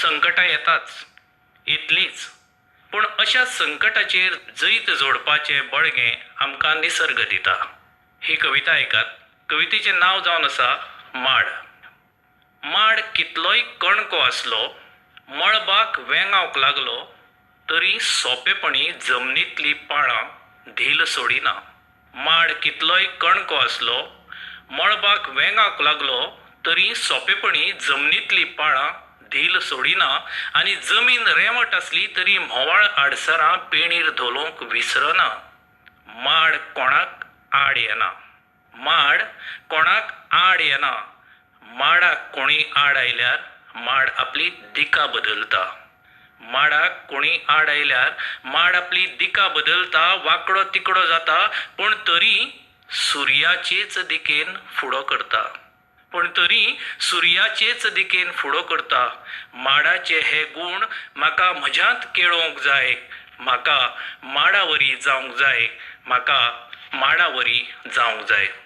संकटां येताच इतलीच, पूण अशा संकटाचेर जैत जोडपाचें बळगें आमकां निसर्ग दिता. ही कविता आयकात. कवितेचें नांव जावन आसा माड. माड कितलोय कणको आसलो, मळबाक वेंगावंक लागलो, तरी सोंपेपणी जमनींतली पाळां धील सोडिना. माड कितलोय कणको आसलो, मळबाक वेंगावंक लागलो, तरी सोंपेपणी जमनींतली पाळां धील सोडिना. आनी जमीन रेंवट आसली तरी म्होवाळ आडसरां पेंडीर धोलोवंक विसरना. माड कोणाक आड येना. माड कोणाक आड येना. माडाक कोणी आड आयल्यार माड आपली दिका बदलता. माडाक कोणी आड आयल्यार माड आपली दिका बदलता, वांकडो तिकडो जाता, पूण तरी सुर्याचेच दिकेन फुडो करता. पूण तरी सुर्याचेच दिकेन फुडो करता. माडाचे हे गूण म्हाका म्हज्यांत केळोवंक जाय. म्हाका माडावरी जावंक जाय. म्हाका माडावरी जावंक जाय.